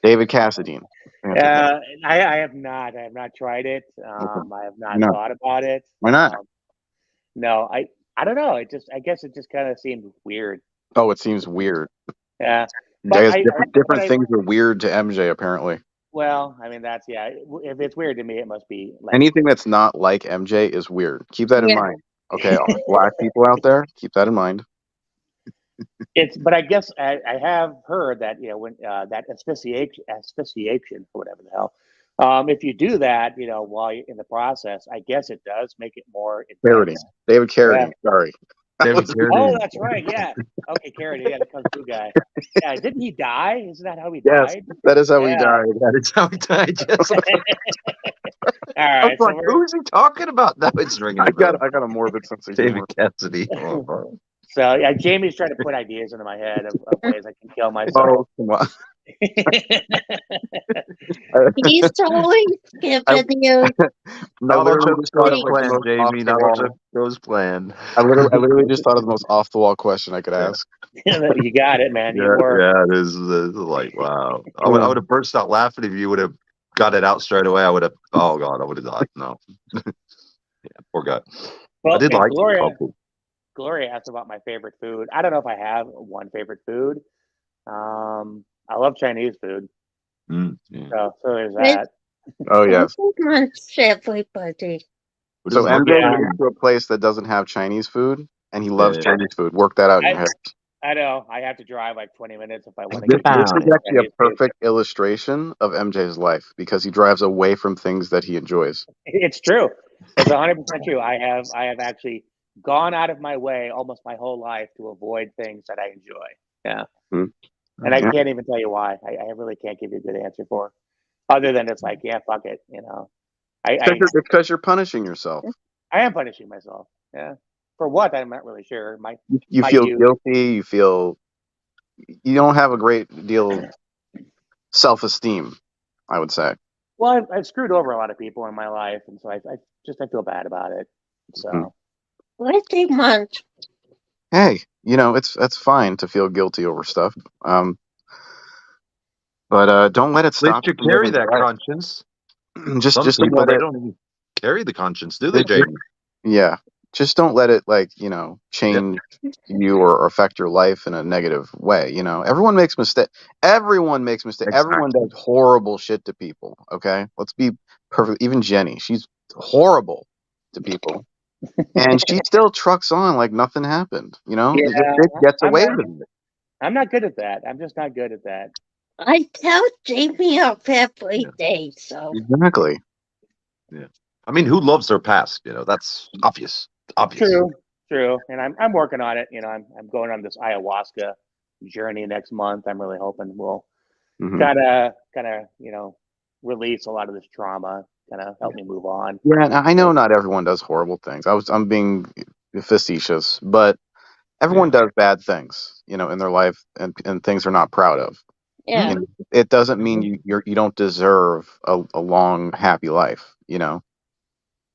David Cassadine. I think that's his name. I have not. I have not tried it. Okay. I have Why not not? thought about it. Why not? No, I don't know. I guess it just kind of seemed weird. Oh, it seems weird. Yeah. But guys, I, different but different things are weird to MJ apparently. well, I mean, that's, yeah. If it's weird to me, it must be like, Anything that's not like MJ is weird. Keep that in Yeah. mind. Okay, all the black people out there, keep that in mind. but I guess I have heard that, when that asphyxiation or whatever the hell, if you do that, while you're in the process, I guess it does make it more Carradine. intense. David Yeah. Carradine. Sorry. David Oh, Carradine. that's right. Yeah. Okay, Carradine. Yeah, the Kung Fu guy. Yeah, didn't he die? Isn't that how he Yes, died? that is how he Yeah. died. That is how he died. Yes. All I was right. So like, who is he talking about? Now it's ringing I a bell. got a morbid sense of David humor. Cassidy. Oh, so yeah, Jamie's trying to put ideas into my head of ways I can kill myself. Oh, come on. He's totally skipping you. not literally on just thought of Joe's like the plan, most off Jamie. the Not on wall. Joe's plan. I literally just thought of the most off the wall question I could Yeah. ask. You got it, man. You Yeah, work. yeah, it is like wow. I would have burst out laughing if you would have got it out straight away. I would have. Oh God, I would have died. No, yeah, poor guy. Well, I did and like it. Gloria asked about my favorite food. I don't know if I have one favorite food. I love Chinese food. Yeah. So there's that. Oh yes. Compliments everybody. Who So doesn't love MJ Yeah. moved to a place that doesn't have Chinese food, and he loves Chinese food. Work that out in your head. I know. I have to drive like 20 minutes if I want to This get is actually a Chinese food. perfect illustration of MJ's life because he drives away from things that he enjoys. It's true. It's 100% true. I have actually gone out of my way almost my whole life to avoid things that I enjoy. Yeah. And I can't even tell you why. I really can't give you a good answer for, other than it's like, yeah, fuck it. It's because you're punishing yourself. I am punishing myself. Yeah. For what? I'm not really sure. You my feel youth. guilty. You don't have a great deal of self-esteem, I would say. Well, I've screwed over a lot of people in my life, and so I feel bad about it. So Pretty much. Hey, that's fine to feel guilty over stuff. But don't let it At least stop you you from carry living that your life. conscience. Just Some don't people let they it. don't even carry the conscience, do they, Jamie? Yeah, just don't let it change you or affect your life in a negative way. Everyone makes mistakes. Everyone makes mistakes. Everyone does horrible shit to people. Okay, let's be perfect. Even Jenny, she's horrible to people, and she still trucks on like nothing happened. It gets away with it. I'm not good at that. I'm just not good at that. I tell Jamie up every day, so. Exactly. Yeah. I mean, who loves their past? That's obvious. Obvious. True. And I'm working on it. I'm going on this ayahuasca journey next month. I'm really hoping we'll kind of release a lot of this trauma, kind of help me move on. Yeah, I know not everyone does horrible things. I'm being facetious, but everyone does bad things, in their life and things they're not proud of. Yeah. It doesn't mean you don't deserve a long, happy life,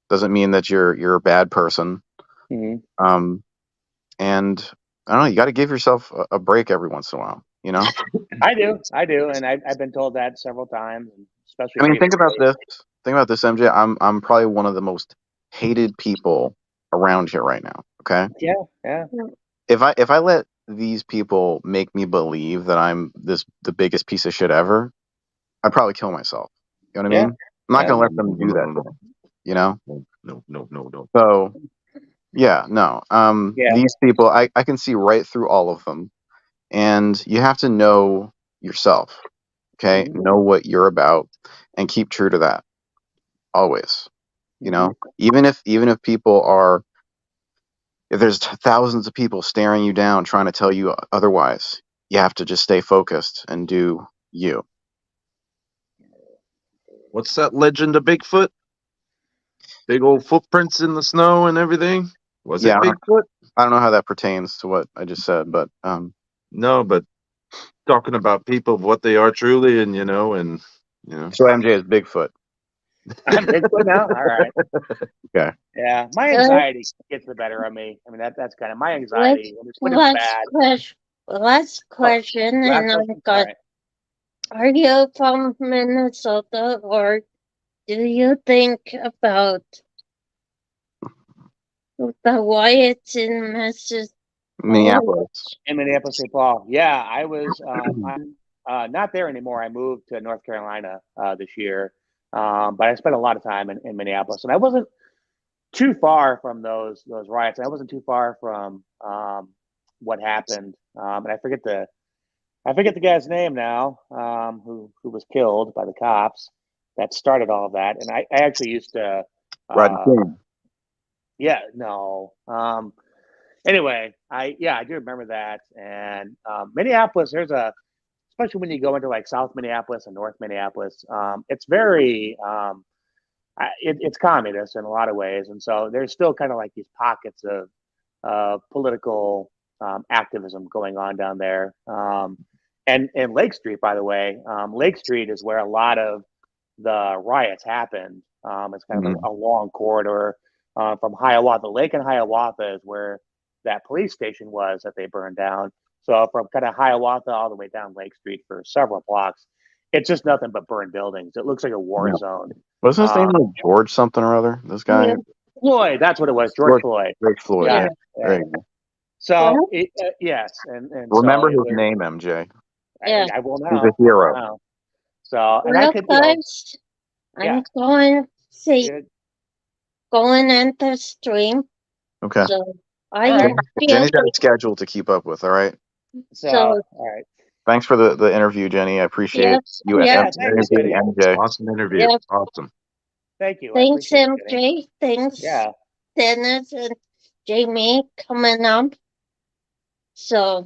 Doesn't mean that you're a bad person. Mm-hmm. And I don't know, you got to give yourself a break every once in a while, I do, and I've been told that several times, especially. I mean, think about this, MJ. I'm probably one of the most hated people around here right now. Okay. Yeah. If I let these people make me believe that I'm the biggest piece of shit ever, I'd probably kill myself. You know what I mean? I'm not gonna let them do that to me, No. So yeah, no. These people, I can see right through all of them, and you have to know yourself. Okay, know what you're about, and keep true to that always. Even if people are, if there's thousands of people staring you down trying to tell you otherwise, you have to just stay focused and do you. What's that legend of Bigfoot? Big old footprints in the snow and everything. Was it Bigfoot? I don't know how that pertains to what I just said, but no, but talking about people, what they are truly, and So MJ is Bigfoot. I'm Bigfoot now. All right. Okay. Yeah, my anxiety gets the better of me. I mean, that's kind of my anxiety. When it's bad. Last question, and I've got. Right. Are you from Minnesota, or do you think about the riots in Mississippi Minneapolis. in Minneapolis, St. Paul. Yeah, I was. I'm not there anymore. I moved to North Carolina this year, but I spent a lot of time in Minneapolis, and I wasn't too far from those riots. I wasn't too far from what happened, and I forget the guy's name now, who was killed by the cops that started all of that. And I actually used to, Rodney uh, King. yeah, no. Anyway, I do remember that. And Minneapolis, especially when you go into like South Minneapolis and North Minneapolis, it's very, it's communist in a lot of ways. And so there's still kind of like these pockets of political activism going on down there. And Lake Street, by the way, Lake Street is where a lot of the riots happened. It's kind of Mhm. a long corridor from Hiawatha. Lake and Hiawatha is where that police station was that they burned down. So from kind of Hiawatha all the way down Lake Street for several blocks, it's just nothing but burned buildings. It looks like a war Yeah. zone. Wasn't his name like George something or other? This guy? Yeah. Floyd, that's what it was, George Floyd. George Floyd. Yeah, Yeah. yeah. There you go. So Well, yes, and Remember so it his was. name, MJ. yeah. I will He's a now. I will hero. now. So, and I Well, could, guys, yeah, I'm going see good. going into stream, Okay. so I All right. Jenny's got a feel schedule to keep up with. All right. So, so. all right. Thanks for the interview, Jenny. I appreciate Yep. you Yep. Yeah, thanks, interviewing Jenny. MJ. Awesome interview. Yep. Awesome. Thank you. I Thanks, appreciate it, Jenny. MJ. Thanks, Yeah. Dennis and Jamie coming up. So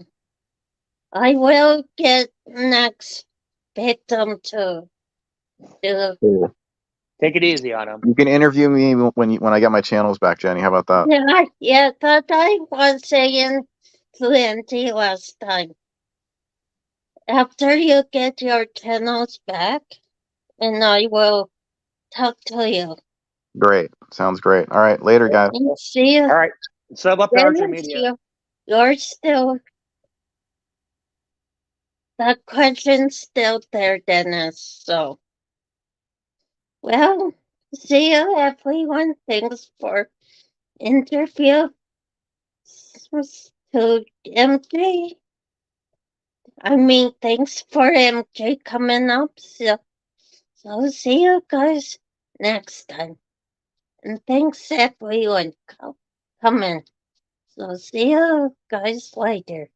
I will get next victim to do. Cool. Take it easy on him. You can interview me when I get my channels back, Jenny. How about that? Yeah, that I was saying plenty last time. After you get your channels back, and I will talk to you. Great. Sounds great. All right. Later, guys. And see you. All right. Sub up to Archer Dennis, Media. you're still. That question's still there, Dennis. So, well, see you, everyone. Thanks for interview to MJ. I mean, thanks for MJ coming up. So see you guys next time. And thanks everyone coming. So see you guys later.